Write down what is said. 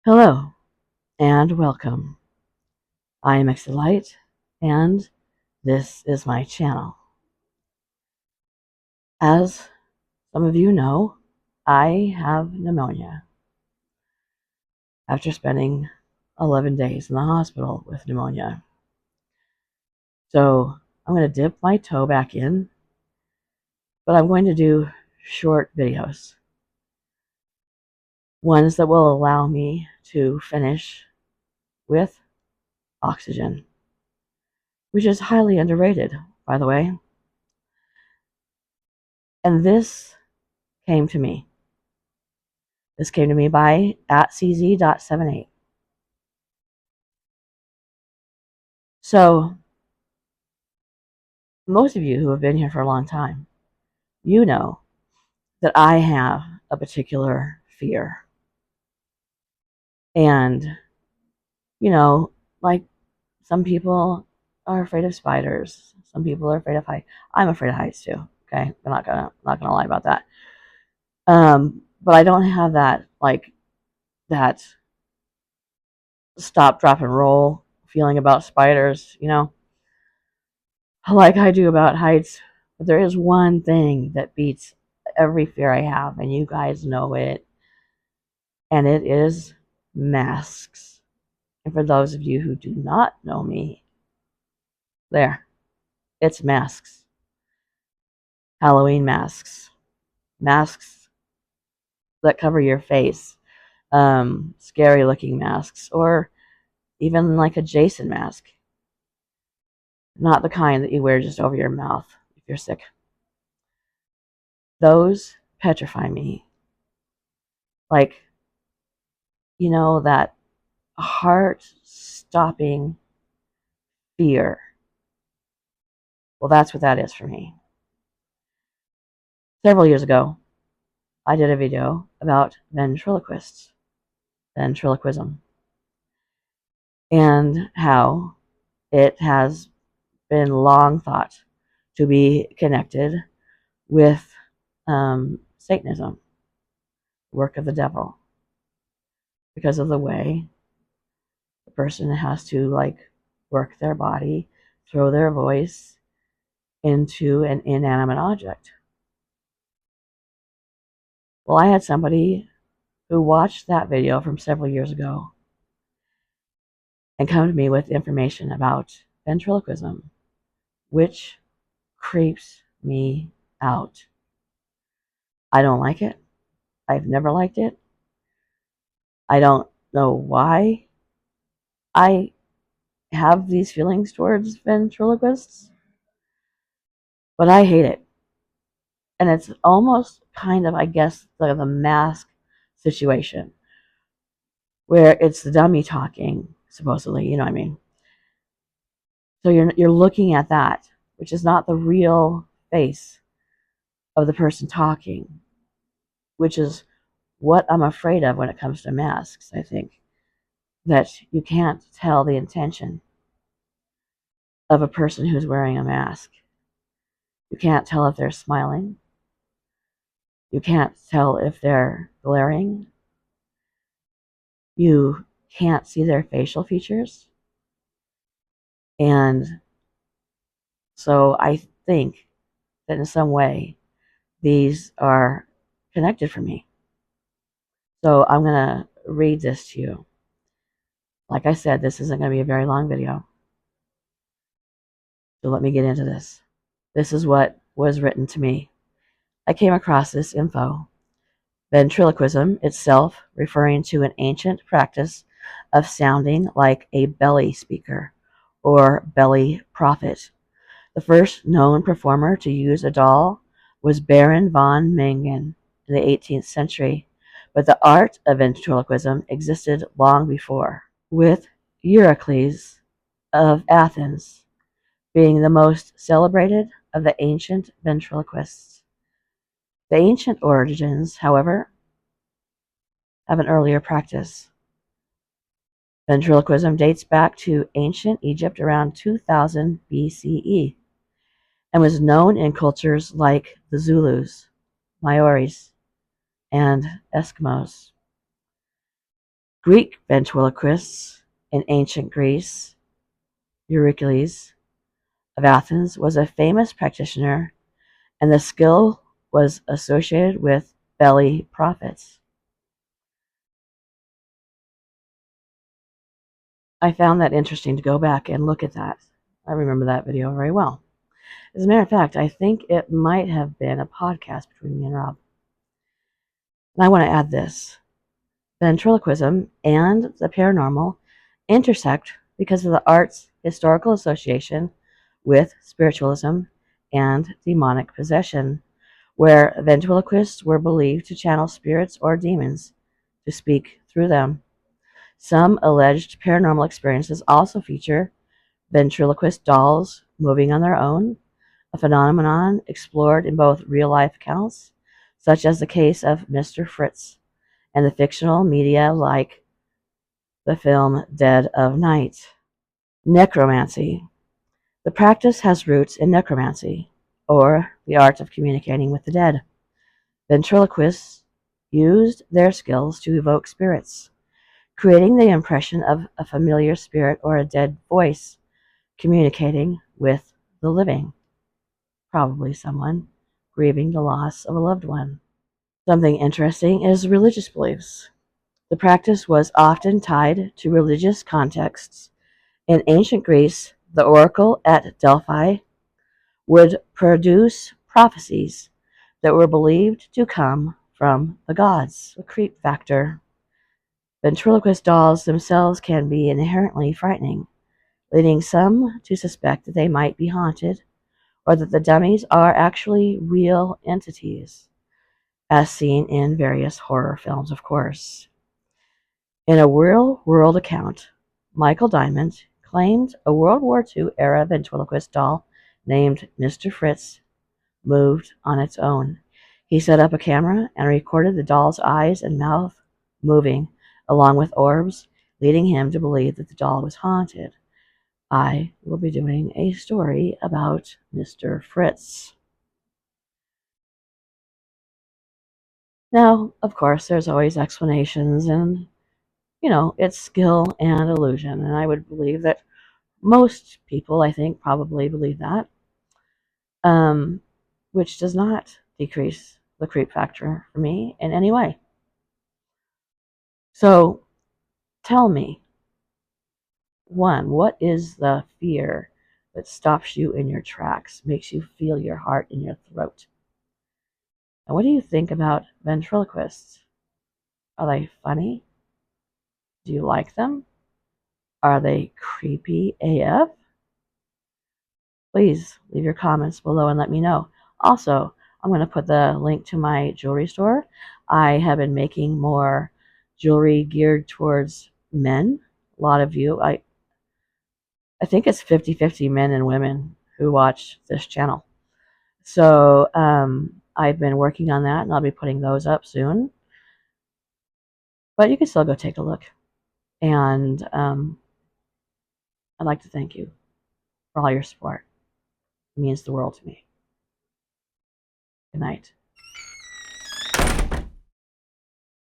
Hello and welcome. I am Light, and this is my channel. As some of you know, I have pneumonia after spending 11 days in the hospital with pneumonia. So I'm going to dip my toe back in, but I'm going to do short videos, ones that will allow me to finish with oxygen, which is highly underrated, by the way. And this came to me. This came to me by @cz.78. So, most of you who have been here for a long time, you know that I have a particular fear. And, like some people are afraid of spiders. Some people are afraid of heights. I'm afraid of heights too. Okay, I'm not gonna lie about that. But I don't have that stop, drop, and roll feeling about spiders, like I do about heights. But there is one thing that beats every fear I have, and you guys know it, and it is masks. And for those of you who do not know me, it's masks. Halloween masks. Masks that cover your face. Scary looking masks, or even like a Jason mask. Not the kind that you wear just over your mouth if you're sick. Those petrify me. Like, that heart-stopping fear. Well, that's what that is for me. Several years ago, I did a video about ventriloquists, ventriloquism, and how it has been long thought to be connected with Satanism, work of the devil, because of the way the person has to work their body, throw their voice into an inanimate object. Well, I had somebody who watched that video from several years ago and come to me with information about ventriloquism, which creeps me out. I don't like it. I've never liked it. I don't know why I have these feelings towards ventriloquists, but I hate it. And it's almost kind of, I guess, the mask situation, where it's the dummy talking, supposedly, you know what I mean? So you're looking at that, which is not the real face of the person talking, which is what I'm afraid of when it comes to masks. I think that you can't tell the intention of a person who's wearing a mask. You can't tell if they're smiling. You can't tell if they're glaring. You can't see their facial features. And so I think that in some way these are connected for me. So I'm going to read this to you. Like I said, this isn't going to be a very long video. So let me get into this. This is what was written to me. I came across this info. Ventriloquism itself, referring to an ancient practice of sounding like a belly speaker or belly prophet. The first known performer to use a doll was Baron von Mengen in the 18th century, but the art of ventriloquism existed long before, with Eurycles of Athens being the most celebrated of the ancient ventriloquists. The ancient origins, however, have an earlier practice. Ventriloquism dates back to ancient Egypt around 2000 BCE and was known in cultures like the Zulus, Maoris, and Eskimos. Greek ventriloquists in ancient Greece, Eurycles of Athens was a famous practitioner, and the skill was associated with belly prophets. I found that interesting to go back and look at that. I remember that video very well. As a matter of fact, I think it might have been a podcast between me and Rob. And I want to add this. Ventriloquism and the paranormal intersect because of the art's historical association with spiritualism and demonic possession, where ventriloquists were believed to channel spirits or demons to speak through them. Some alleged paranormal experiences also feature ventriloquist dolls moving on their own, a phenomenon explored in both real-life accounts, such as the case of Mr. Fritz, and the fictional media like the film Dead of Night. Necromancy. The practice has roots in necromancy, or the art of communicating with the dead. Ventriloquists used their skills to evoke spirits, creating the impression of a familiar spirit or a dead voice communicating with the living, probably someone grieving the loss of a loved one. Something interesting is religious beliefs. The practice was often tied to religious contexts. In ancient Greece, the oracle at Delphi would produce prophecies that were believed to come from the gods. The creep factor. Ventriloquist dolls themselves can be inherently frightening, leading some to suspect that they might be haunted or that the dummies are actually real entities, as seen in various horror films, of course. In a real world account, Michael Diamond claimed a World War II era ventriloquist doll named Mr. Fritz moved on its own. He set up a camera and recorded the doll's eyes and mouth moving, along with orbs, leading him to believe that the doll was haunted. I will be doing a story about Mr. Fritz. Now, of course, there's always explanations, and it's skill and illusion, and I would believe that most people, I think, probably believe that, um, which does not decrease the creep factor for me in any way. So tell me, one, what is the fear that stops you in your tracks, makes you feel your heart in your throat? And what do you think about ventriloquists? Are they funny? Do you like them? Are they creepy AF? Please leave your comments below and let me know. Also, I'm going to put the link to my jewelry store. I have been making more jewelry geared towards men. A lot of you, I think it's 50-50 men and women who watch this channel. So I've been working on that, and I'll be putting those up soon. But you can still go take a look. And I'd like to thank you for all your support. It means the world to me. Good night.